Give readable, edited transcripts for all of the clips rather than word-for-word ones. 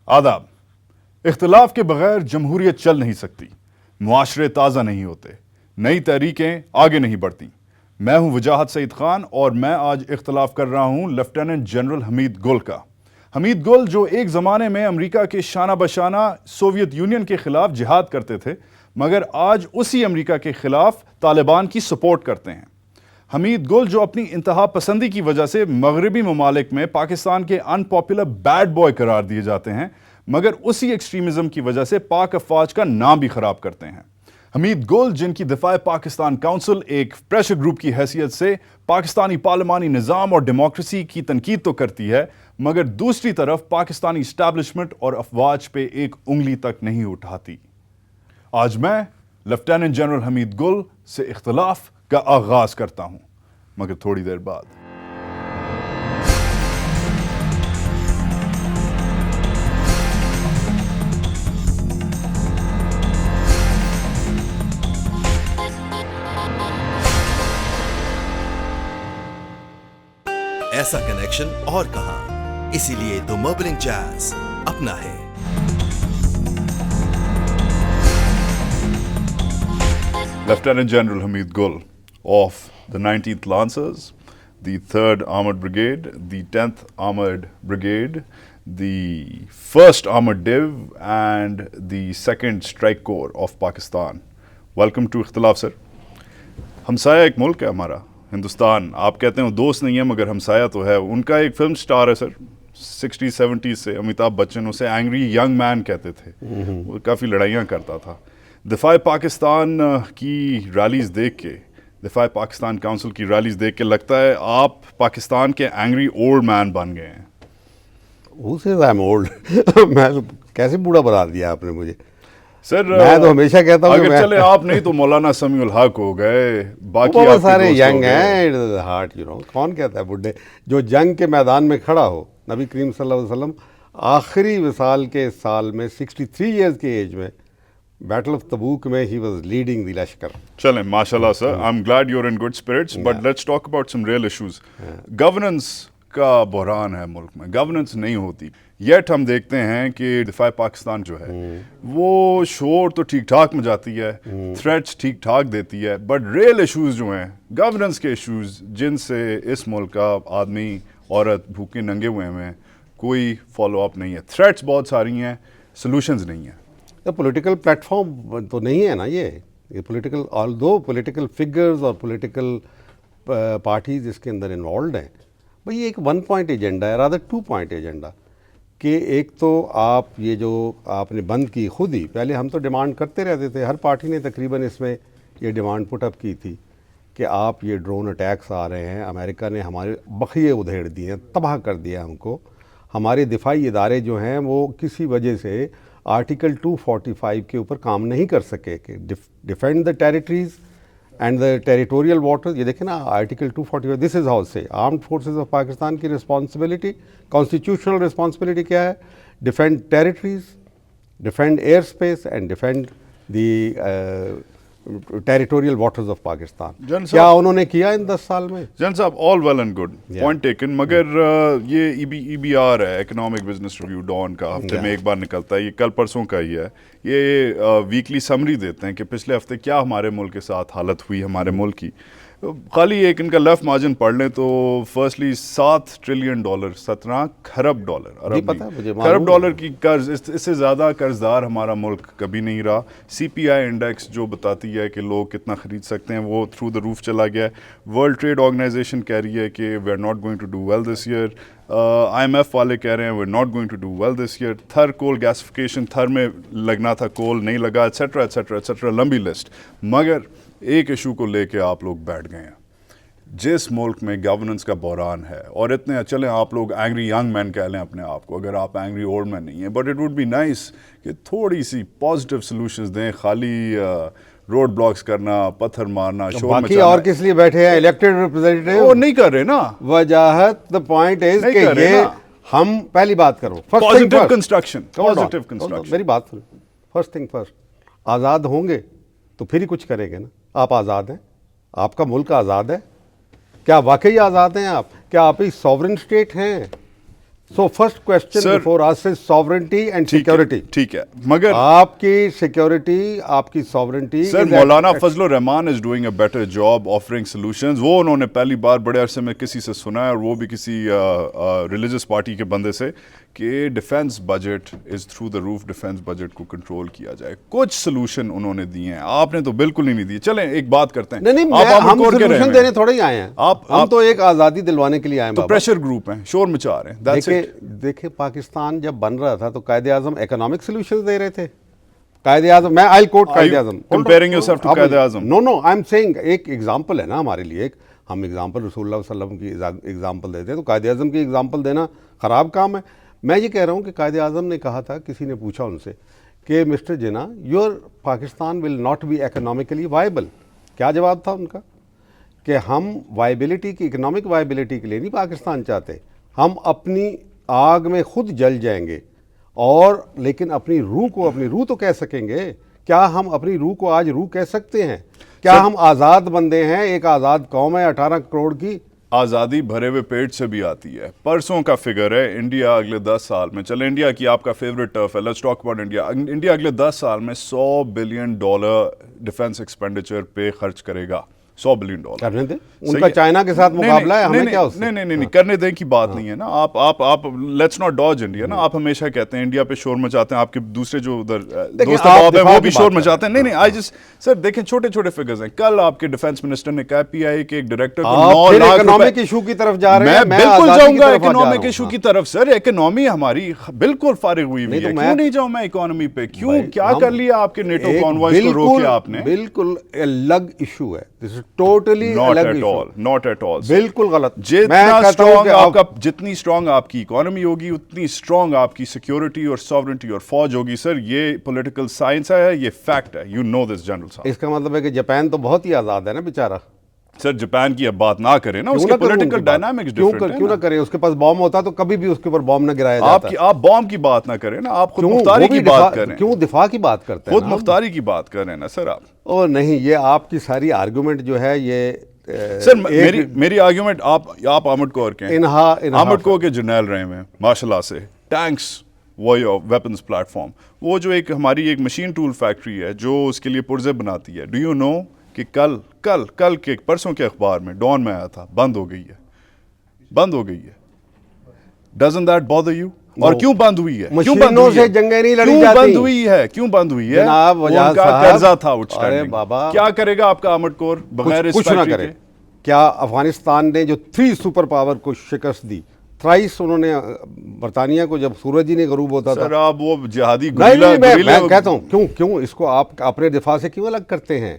آداب. اختلاف کے بغیر جمہوریت چل نہیں سکتی، معاشرے تازہ نہیں ہوتے، نئی تحریکیں آگے نہیں بڑھتی. میں ہوں وجاہت سعید خان اور میں آج اختلاف کر رہا ہوں لیفٹیننٹ جنرل حمید گل کا. حمید گل جو ایک زمانے میں امریکہ کے شانہ بشانہ سوویت یونین کے خلاف جہاد کرتے تھے مگر آج اسی امریکہ کے خلاف طالبان کی سپورٹ کرتے ہیں. حمید گل جو اپنی انتہا پسندی کی وجہ سے مغربی ممالک میں پاکستان کے ان پاپولر بیڈ بوائے قرار دیے جاتے ہیں مگر اسی ایکسٹریمزم کی وجہ سے پاک افواج کا نام بھی خراب کرتے ہیں. حمید گل جن کی دفاع پاکستان کونسل ایک پریشر گروپ کی حیثیت سے پاکستانی پارلیمانی نظام اور ڈیموکریسی کی تنقید تو کرتی ہے مگر دوسری طرف پاکستانی اسٹیبلشمنٹ اور افواج پہ ایک انگلی تک نہیں اٹھاتی. آج میں لیفٹیننٹ جنرل حمید گل سے اختلاف کا آغاز کرتا ہوں مگر تھوڑی دیر بعد. ایسا کنیکشن اور کہاں، اسی لیے تو مربلنگ جاز اپنا ہے. Lieutenant General Hamid Gul of the 19th Lancers, the 3rd Armored Brigade, the 10th Armored Brigade, the 1st Armored Div and the 2nd Strike Corps of Pakistan. Welcome to اختلاف سر. ہمسایہ ایک ملک ہے ہمارا ہندوستان. آپ کہتے ہیں وہ دوست نہیں ہے مگر ہمسایہ تو ہے. ان کا ایک فلم سٹار ہے سر 60-70 سے، امیتابھ بچن، اسے اینگری ینگ مین کہتے تھے. وہ کافی لڑائیاں کرتا تھا. دفاع پاکستان کی ریلیز دیکھ کے، دفاع پاکستان کونسل کی ریلیز دیکھ کے لگتا ہے آپ پاکستان کے اینگری اولڈ مین بن گئے ہیں. Who says I'm old? میں کیسے بوڑھا بنا دیا آپ نے مجھے؟ سر میں تو ہمیشہ کہتا ہوں اگر چلے آپ نہیں تو مولانا سمیع الحق ہو گئے، باقی بہت سارے ینگ ہیں. ہارٹ کون کہتا ہے بڈھے؟ جو جنگ کے میدان میں کھڑا ہو. نبی کریم صلی اللہ علیہ وسلم آخری وصال کے سال میں 63 ایئرز کی ایج میں بیٹل آف تبوک میں ہی واز لیڈنگ دی لشکر. چلیں ماشاء اللہ sir, I am glad you are in good spirits but let's talk about some real issues. Governance کا بحران ہے ملک میں، گورننس نہیں ہوتی. یٹ ہم دیکھتے ہیں کہ دفاع پاکستان جو ہے وہ شور تو ٹھیک ٹھاک مچاتی ہے، تھریٹس ٹھیک ٹھاک دیتی ہے بٹ ریئل ایشوز جو ہیں گورننس کے ایشوز جن سے اس ملک کا آدمی عورت بھوکے ننگے ہوئے ہیں، کوئی فالو اپ نہیں ہے. تھریٹس بہت ساری ہیں، سلوشنز نہیں ہیں. پولیٹیکل پلیٹ فارم تو نہیں ہے نا یہ پولیٹیکل، آلدو پولیٹیکل فگرز اور پولیٹیکل پارٹیز اس کے اندر انوالوڈ ہیں. بھئی ایک 1 پوائنٹ ایجنڈا ہے، رادر 2 پوائنٹ ایجنڈا. کہ ایک تو آپ یہ جو آپ نے بند کی خود ہی، پہلے ہم تو ڈیمانڈ کرتے رہتے تھے، ہر پارٹی نے تقریباً اس میں یہ ڈیمانڈ پٹ اپ کی تھی کہ آپ یہ ڈرون اٹیکس آ رہے ہیں، امریکہ نے ہمارے بخیے ادھیڑ دیے ہیں، تباہ کر دیا ہم کو. ہمارے دفاعی ادارے جو ہیں وہ کسی وجہ سے آرٹیکل 245 کے اوپر کام نہیں کر سکے کہ defend the territories and the territorial waters. یہ دیکھیں نا آرٹیکل 245، دس از ہاؤ سے آرمڈ فورسز آف پاکستان کی رسپانسبلٹی، کانسٹیٹیوشنل رسپانسبلٹی کیا ہے؟ Defend territories, defend air space and defend the territorial waters of Pakistan. کیا انہوں نے کیا ان 10 سال میں؟ جن صاحب all well and good, point taken, مگر یہ ای بی آر ہے، اکنامک بزنس ریویو ڈان کا، ہفتے میں ایک بار نکلتا ہے. یہ کل پرسوں کا ہی ہے. یہ ویکلی سمری دیتے ہیں کہ پچھلے ہفتے کیا ہمارے ملک کے ساتھ حالت ہوئی ہمارے ملک کی. خالی ایک ان کا لیفٹ مارجن پڑھ لیں تو فرسٹلی $7 ٹریلین، 17 کھرب ڈالر، کھرب ڈالر کی قرض. اس سے زیادہ قرض دار ہمارا ملک کبھی نہیں رہا. سی پی آئی انڈیکس جو بتاتی ہے کہ لوگ کتنا خرید سکتے ہیں وہ تھرو دا روف چلا گیا ہے. ورلڈ ٹریڈ آرگنائزیشن کہہ رہی ہے کہ we are not going to do well this year. IMF والے کہہ رہے ہیں we are not going to do well this year. Thar coal gasification, Thar میں لگنا تھا کول، نہیں لگا، ایٹسیٹرا ایٹسیٹرا ایٹسیٹرا، لمبی لسٹ. مگر ایک ایشو کو لے کے آپ لوگ بیٹھ گئے ہیں. جس ملک میں گورننس کا بحران ہے اور اتنے چلیں آپ لوگ اینگری ینگ مین کہہ لیں اپنے آپ کو اگر آپ اینگری اولڈ مین نہیں ہیں، but it would be nice کہ تھوڑی سی پازیٹیو سلوشنز دیں. خالی روڈ بلاکس کرنا، پتھر مارنا، شور مچانا. باقی اور کس لیے بیٹھے ہیں الیکٹڈ ریپرزینٹیٹیو؟ وہ نہیں کر رہے نا. وجاہت دا پوائنٹ از کہ یہ ہم پہلی بات کرو پازیٹیو کنسٹرکشن، پازیٹیو کنسٹرکشن. میری بات سن، فرسٹ تھنگ فرسٹ، آزاد ہوں گے تو پھر ہی کچھ کریں گے نا. آپ آزاد ہیں، آپ کا ملک آزاد ہے. کیا واقعی آزاد ہیں آپ؟ کیا آپ ہی سوورن اسٹیٹ ہیں؟ So first question Sir, before us is sovereignty and security. ٹھیک ہے مگر آپ کی سیکورٹی, آپ کی sovereignty. Sir Maulana Fazl ur Rehman is doing a better job offering solutions. وہ انہوں نے پہلی بار بڑے عرصے میں کسی سے سنا ہے, اور وہ بھی کسی ریلیجس پارٹی کے بندے سے, کہ defence budget is through the roof, defence budget کو کنٹرول کیا جائے. کچھ سولوشن انہوں نے دیے ہیں, آپ نے تو بالکل ہی نہیں دیے. چلیں ایک بات کرتے ہیں, نہیں ہم سولوشن دینے تھوڑے ہی آئے ہیں, ہم تو ایک آزادی دلوانے کے لیے آئے ہیں. تو پریشر گروپ ہیں, شور مچا رہے ہیں. دیکھیں پاکستان جب بن رہا تھا تو قائد اعظم اکنامک سولوشن دے رہے تھے. قائد اعظم, میں آئی کوٹ Quaid Azam, comparing yourself to Quaid Azam. Know I am seeing, ایک ایگزامپل ہے نا ہمارے لیے, ایک ہم ایگزامپل رسول اللہ صلی اللہ علیہ وسلم کی ایگزامپل دیتے ہیں, تو قائد اعظم کی ایگزامپل دینا خراب کام ہے. میں یہ کہہ رہا ہوں کہ قائد اعظم نے کہا تھا, کسی نے پوچھا ان سے کہ mister Jinnah your Pakistan will not be economically viable. کیا جواب تھا ان کا؟ کہ ہم وائبلٹی کی, اکنامک وائبلٹی کے لیے نہیں پاکستان چاہتے, ہم اپنی آگ میں خود جل جائیں گے, اور لیکن اپنی روح تو کہہ سکیں گے. کیا ہم اپنی روح کو آج روح کہہ سکتے ہیں؟ کیا ہم آزاد بندے ہیں؟ ایک آزاد قوم ہے 18 کروڑ کی. آزادی بھرے ہوئے پیٹ سے بھی آتی ہے. پرسوں کا فگر ہے, انڈیا اگلے 10 سال میں, چلے انڈیا کی آپ کا فیوریٹ ٹرف ہے, let's talk about India. India اگلے 10 سال میں $100 بلین ڈیفینس ایکسپینڈیچر پہ خرچ کرے گا. $100 بلین. کرنے دیں, ان کا چائنا کے ساتھ مقابلہ ہے, ہمیں کیا اس سے؟ نہیں کرنے دیں کی بات نہیں ہے نا. آپ لیٹس ناٹ ڈاج انڈیا نا. آپ ہمیشہ کہتے ہیں انڈیا پہ شور مچاتے ہیں, آپ کے دوسرے جو ادھر دوست احباب ہیں وہ بھی شور مچاتے ہیں. نہیں آئی جسٹ سر دیکھیں چھوٹے چھوٹے فگرز ہیں. کل آپ کے ڈیفینس منسٹر نے کہا پی آئی کے ایک ڈائریکٹر کو 9 لاکھ اکنامک ایشو کی طرف جا رہے ہیں. میں بالکل جاؤں گا اکنامک ایشو کی طرف. سر اکنامی ہماری بالکل فارغ ہوئی ہوئی ہے, کیوں نہیں جاؤں میں اکنامی پہ؟ کیوں کیا کر لیا آپ کے نیٹو کانوائز کو روکے آپ نے؟ بالکل الگ ایشو ہے, this is totally not at all. بالکل غلط. جتنی اسٹرانگ آپ کی اکانومی ہوگی اتنی اسٹرانگ آپ کی سیکورٹی اور ساورنٹی اور فوج ہوگی. سر یہ پولیٹیکل سائنس ہے, یہ فیکٹ ہے. یو نو دس جنرل صاحب. اس کا مطلب ہے کہ جاپان تو بہت ہی آزاد ہے نا بیچارہ. سر جاپان کی اب بات نہ کریں نا, اس کے پولیٹیکل ڈائنامکس ڈفرنٹ ہیں. کیوں نہ کریں؟ اس کے پاس بام ہوتا تو کبھی بھی اس کے اوپر بام نہ گرایا جاتا. آپ بام کی بات نہ کریں نا, آپ خود مختاری کی بات کریں. کیوں دفاع کی بات کرتے ہیں؟ خود مختاری کی بات کریں نا سر آپ. او نہیں, یہ آپ کی ساری آرگومنٹ جو ہے یہ سر میری آرگیومنٹ آپ آمد کور کے آمد کور کے جرنیل رہے ہیں ماشاء اللہ سے. ٹینکس ویپنز پلیٹ فارم, وہ جو ایک ہماری ایک مشین ٹول فیکٹری ہے جو اس کے لیے پرزے بناتی ہے. ڈو یو نو کہ کل کے پرسوں کے اخبار میں ڈان میں آیا تھا, بند ہو گئی ہے. Doesn't that bother you? اور کیوں بند ہوئی ہے؟ مشینوں سے جنگیں نہیں لڑی جاتی. کیوں بند ہوئی ہے؟ جناب ان کا قرضہ تھا آؤٹسٹینڈنگ. کیا کرے گا آپ کا آمد کور بغیر اس کچھ نہ کرے؟ کیا افغانستان نے جو 3 سپر پاور کو شکست دی, تھرائس انہوں نے برطانیہ کو, جب سورج ہی نہیں غروب ہوتا تھا. سر آپ وہ جہادی میں کہتا ہوں کیوں اس کو آپ اپنے دفاع سے کیوں الگ کرتے ہیں؟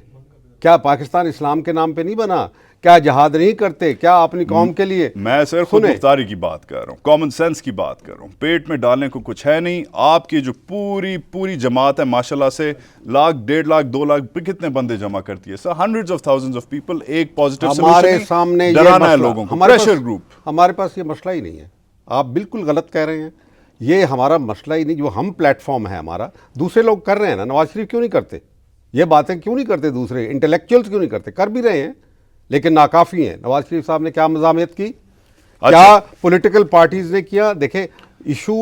کیا پاکستان اسلام کے نام پہ نہیں بنا؟ کیا جہاد نہیں کرتے؟ کیا اپنی قوم کے لیے؟ میں سر خود مختاری کی بات کر رہا ہوں, کامن سینس کی بات کر رہا ہوں. پیٹ میں ڈالنے کو کچھ ہے نہیں. آپ کی جو پوری جماعت ہے ماشاءاللہ سے 1 لاکھ 1.5 لاکھ 2 لاکھ کتنے بندے جمع کرتی ہے sir? Hundreds of thousands of people. ایک پازیٹیو ہمارے سامنے ڈرانا ہے لوگوں کو, پریشر گروپ. ہمارے پاس یہ مسئلہ ہی نہیں ہے. آپ بالکل غلط کہہ رہے ہیں. یہ ہمارا مسئلہ ہی نہیں. جو ہم پلیٹ فارم ہے ہمارا, دوسرے لوگ کر رہے ہیں نا. نواز شریف کیوں نہیں کرتے یہ باتیں؟ کیوں نہیں کرتے دوسرے انٹلیکچوئلس کیوں نہیں کرتے؟ کر بھی رہے ہیں لیکن ناکافی ہیں. نواز شریف صاحب نے کیا مزاحمت کی, کیا پولیٹیکل پارٹیز نے کیا؟ دیکھیں ایشو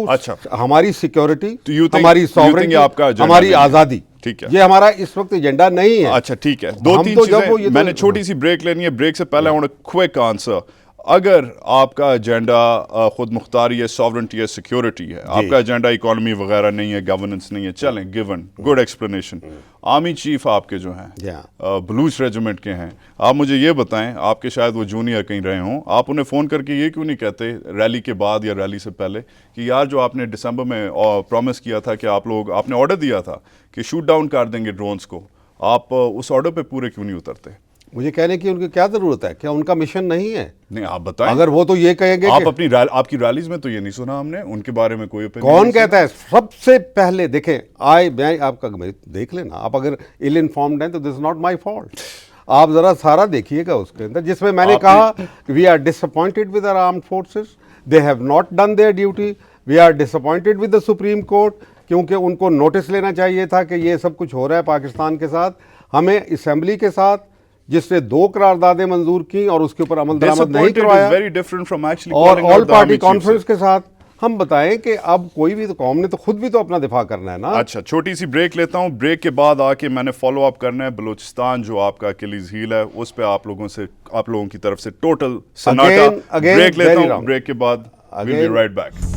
ہماری سیکیورٹی, ہماری ساورنٹی, ہماری آزادی, یہ ہمارا اس وقت ایجنڈا نہیں ہے. اچھا ٹھیک ہے, 2-3 چیزیں میں نے چھوٹی سی بریک لینی ہے. بریک سے پہلے I want a quick answer. اگر آپ کا ایجنڈا خود مختاری ہے, ساورنٹی ہے, سیکیورٹی ہے, آپ کا ایجنڈا اکانومی وغیرہ نہیں ہے, گورننس نہیں ہے, چلیں given good explanation. Army chief آپ کے جو ہیں بلوچ ریجیمنٹ کے ہیں, آپ مجھے یہ بتائیں, آپ کے شاید وہ جونیئر کہیں رہے ہوں, آپ انہیں فون کر کے یہ کیوں نہیں کہتے ریلی کے بعد یا ریلی سے پہلے کہ یار جو آپ نے دسمبر میں پرومس کیا تھا کہ آپ نے آرڈر دیا تھا کہ شوٹ ڈاؤن کر دیں گے ڈرونز کو, آپ اس آرڈر پہ پورے کیوں نہیں اترتے؟ مجھے کہنے کی ان کی کیا ضرورت ہے؟ کیا ان کا مشن نہیں ہے؟ نہیں آپ بتائیں. اگر وہ تو یہ کہیں گے, آپ کی ریلیز میں تو یہ نہیں سنا ہم نے ان کے بارے میں کوئی کون کہتا ہے؟ سب سے پہلے دیکھیں میں آپ کا دیکھ لینا, آپ اگر ill informed ہیں تو this is not my fault. آپ ذرا سارا دیکھیے گا اس کے اندر, جس میں میں نے کہا we are disappointed with our armed forces, they have not done their duty, we are disappointed with the Supreme Court, کیونکہ ان کو نوٹس لینا چاہیے تھا کہ یہ سب کچھ ہو رہا ہے پاکستان کے ساتھ. ہمیں اسمبلی کے ساتھ جس نے 2 قراردادیں منظور کی اور اس کے اوپر عمل درآمد نہیں کروایا, اور آل پارٹی کانفرنس کے ساتھ ہم بتائیں کہ اب کوئی بھی تو قوم نے تو خود بھی تو اپنا دفاع کرنا ہے نا. اچھا چھوٹی سی بریک لیتا ہوں, بریک کے بعد آ کے میں نے فالو اپ کرنا ہے بلوچستان جو آپ کا اکیلیز ہیل ہے, اس پہ آپ لوگوں کی طرف سے ٹوٹل سناٹا. بریک لیتا ہوں, بریک کے بعد we'll be right back.